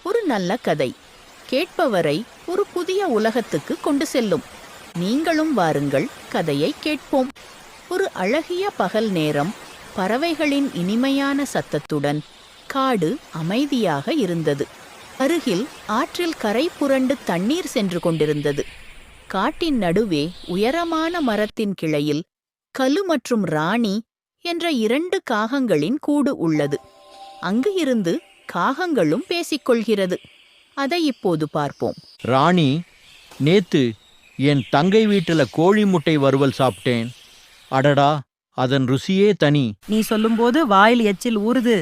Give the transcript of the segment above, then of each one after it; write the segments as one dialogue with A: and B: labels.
A: ஒரு நல்ல கதை, கேட்பவரை ஒரு புதிய உலகத்துக்கு கொண்டு செல்லும். நீங்களும் வாருங்கள், கதையை கேட்போம். ஒரு அழகிய பகல் நேரம், பறவைகளின் இனிமையான சத்தத்துடன் காடு அமைதியாக இருந்தது. அருகில் ஆற்றில் கரை புரண்டு தண்ணீர் சென்று கொண்டிருந்தது. காட்டின் நடுவே உயரமான மரத்தின் கிளையில் கலு மற்றும் ராணி என்ற 2 காகங்களின் கூடு உள்ளது. அங்கு இருந்து காகங்களும் பேசிக்கொள்கிறது. அதை இப்போது பார்ப்போம்.
B: ராணி, நேத்து என் தங்கை வீட்டுல கோழி முட்டை வறுவல் சாப்பிட்டேன். அடடா, அதன் ருசியே தனி.
C: நீ சொல்லும்போது வாயில் எச்சில் ஊறுது.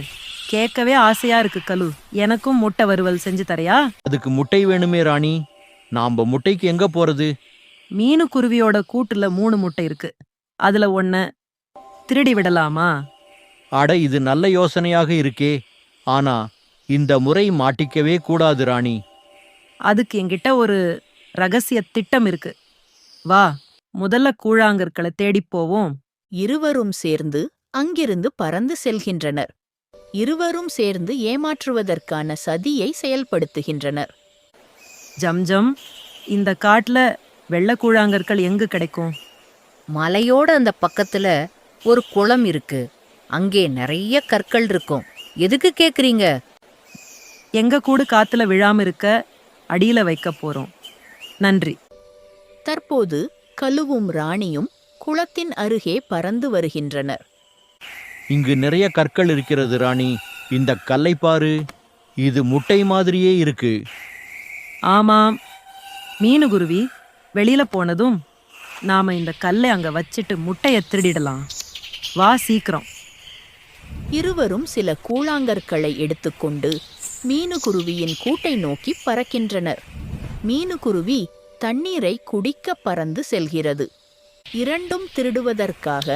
C: கேட்கவே ஆசையா இருக்கு கலு. எனக்கும் முட்டை வறுவல் செஞ்சு தரையா?
B: அதுக்கு முட்டை வேணுமே ராணி. நாம முட்டைக்கு எங்க போறது?
C: மீனு குருவியோட கூட்டுல 3 முட்டை இருக்கு. அதுல ஒன்ன திருடி விடலாமா?
B: அட, இது நல்ல யோசனையாக இருக்கே. ஆனா இந்த முறை மாட்டிக்கவே கூடாது ராணி.
C: அதுக்கு என்கிட்ட ஒரு ரகசிய திட்டம் இருக்கு. வா, முதல்ல கூழாங்கற்களை தேடிப் போவோம்.
A: இருவரும் சேர்ந்து அங்கிருந்து பறந்து செல்கின்றனர். இருவரும் சேர்ந்து ஏமாற்றுவதற்கான சதியை செயல்படுத்துகின்றனர்.
C: ஜம்ஜம், இந்த காட்டுல வெள்ளை கூழாங்கற்கள் எங்கு கிடைக்கும்?
D: மலையோட அந்த பக்கத்துல ஒரு குளம் இருக்கு. அங்கே நிறைய கற்கள் இருக்கும். எதுக்கு கேக்குறீங்க?
C: எங்க கூடு காத்துல விழாம இருக்க அடியில வைக்க போறோம். நன்றி.
A: தற்போது கலுவும் ராணியும் குளத்தின் அருகே பறந்து வருகின்றனர்.
B: இங்கு நிறைய கற்கள் இருக்கிறது ராணி. இந்த கல்லை பாரு, இது முட்டை மாதிரியே இருக்கு.
C: ஆமாம், மீனுகுருவி வெளியில போனதும் நாம இந்த கல்லை அங்க வச்சிட்டு முட்டைய திருடிடலாம். வா சீக்கிரம்.
A: இருவரும் சில கூழாங்கற்களை எடுத்துக்கொண்டு மீனுகுருவியின் கூட்டை நோக்கி பறக்கின்றனர். மீனுகுருவி தண்ணீரை குடிக்க பறந்து செல்கிறது. இரண்டும் திருடுவதற்காக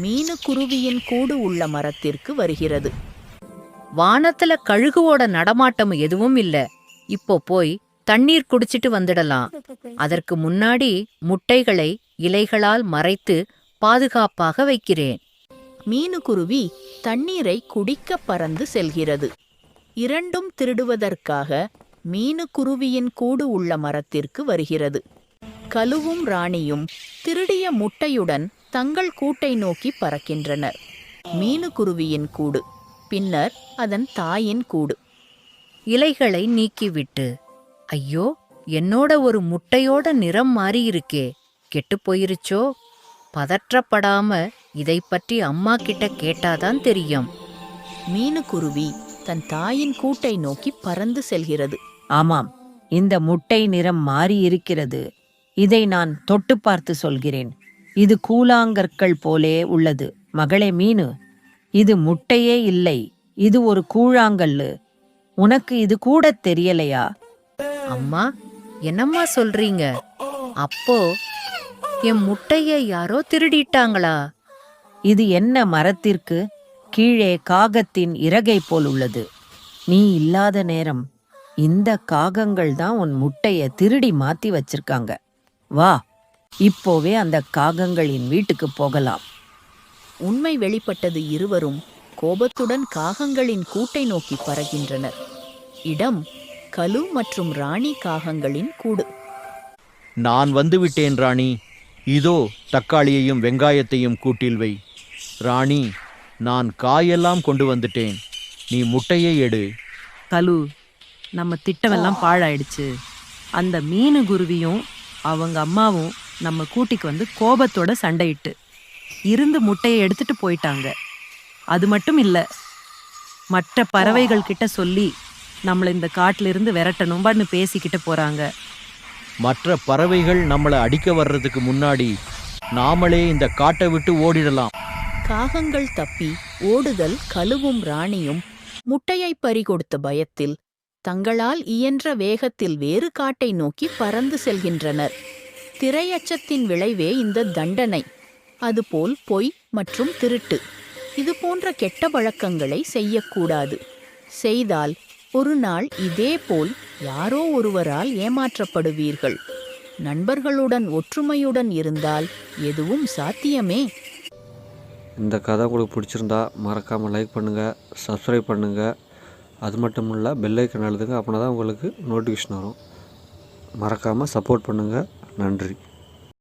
A: மீனுகுருவியின் கூடு உள்ள மரத்திற்கு வருகிறது.
D: வானத்துல கழுகுவோட நடமாட்டம் எதுவும் இல்ல. இப்போ போய் தண்ணீர் குடிச்சிட்டு வந்துடலாம். அதற்கு முன்னாடி முட்டைகளை இலைகளால் மறைத்து பாதுகாப்பாக வைக்கிறேன்.
A: மீனுகுருவி தண்ணீரை குடிக்க பறந்து செல்கிறது. இரண்டும் திருடுவதற்காக மீனுகுருவியின் கூடு உள்ள மரத்திற்கு வருகிறது. கலுவும் ராணியும் திருடிய முட்டையுடன் தங்கள் கூட்டை நோக்கி பறக்கின்றனர். மீனுகுருவியின் கூடு, பின்னர் அதன் தாயின் கூடு.
D: இலைகளை நீக்கிவிட்டு, ஐயோ, என்னோட ஒரு முட்டையோட நிறம் மாறி இருக்கே, கெட்டு போயிருச்சோ? பதற்றப்படாம இதை பற்றி அம்மா கிட்ட கேட்டாதான் தெரியும்.
A: மீனுகுருவி தன் தாயின் கூட்டை நோக்கி பறந்து செல்கிறது.
E: ஆமாம், இந்த முட்டை நிறம் மாறி இருக்கிறது. இதை நான் தொட்டு பார்த்து சொல்கிறேன். இது கூழாங்கற்கள் போலே உள்ளது. மகளே மீனு, இது முட்டையே இல்லை, இது ஒரு கூழாங்கல்லு. உனக்கு இது கூட தெரியலையா?
D: அம்மா, என்னம்மா சொல்றீங்க? அப்போ என் முட்டைய யாரோ திருடிட்டாங்களா?
E: இது என்ன மரத்திற்கு கீழே காகத்தின் இறகை போல் உள்ளது. நீ இல்லாத நேரம் இந்த காகங்கள் தான் உன் முட்டைய திருடி மாத்தி வச்சிருக்காங்க. வா, இப்போவே அந்த காகங்களின் வீட்டுக்கு போகலாம்.
A: உண்மை வெளிப்பட்டது. இருவரும் கோபத்துடன் காகங்களின் கூட்டை நோக்கி பறக்கின்றனர். இடம் கலு மற்றும் ராணி காகங்களின் கூடு.
B: நான் வந்துவிட்டேன் ராணி. இதோ தக்காளியையும் வெங்காயத்தையும் கூட்டில் வை. ராணி, நான் காயெல்லாம் கொண்டு வந்துட்டேன். நீ முட்டையை எடு.
C: கலு, நம்ம திட்டமெல்லாம் பாழாயிடுச்சு. அந்த மீனுகுருவியும் அவங்க அம்மாவும் நம்ம கூட்டிக்கு வந்து கோபத்தோட சண்டையிட்டு இருந்து முட்டையை எடுத்துட்டு போயிட்டாங்க. அது மட்டும் இல்ல, மற்ற பறவைகள் கிட்ட சொல்லி நம்மளை இந்த காட்டுல இருந்து விரட்டணும்பான்னு பேசிக்கிட்டு போறாங்க.
B: மற்ற பறவைகள் நம்மளை அடிக்க வர்றதுக்கு முன்னாடி நாமளே இந்த காட்டை விட்டு ஓடிடலாம்.
A: காகங்கள் தப்பி ஓடுதல் கலுவும் ராணியும் முட்டையை பறிகொடுத்த பயத்தில் தங்களால் இயன்ற வேகத்தில் வேறு காட்டை நோக்கி பறந்து செல்கின்றனர். திரையச்சத்தின் விளைவே இந்த தண்டனை. அதுபோல் பொய் மற்றும் திருட்டு, இது போன்ற கெட்ட பழக்கங்களை செய்யக்கூடாது. செய்தால் ஒரு நாள் இதேபோல் யாரோ ஒருவரால் ஏமாற்றப்படுவீர்கள். நண்பர்களுடன் ஒற்றுமையுடன் இருந்தால் எதுவும் சாத்தியமே.
F: இந்த கதை உங்களுக்கு பிடிச்சிருந்தா மறக்காமல் லைக் பண்ணுங்கள், சப்ஸ்கிரைப் பண்ணுங்கள். அது மட்டும் இல்லை பெல் ஐக்கன் அழுத்துங்க, அப்படின்னா தான் உங்களுக்கு நோட்டிஃபிகேஷன் வரும். மறக்காமல் சப்போர்ட் பண்ணுங்கள். நன்றி.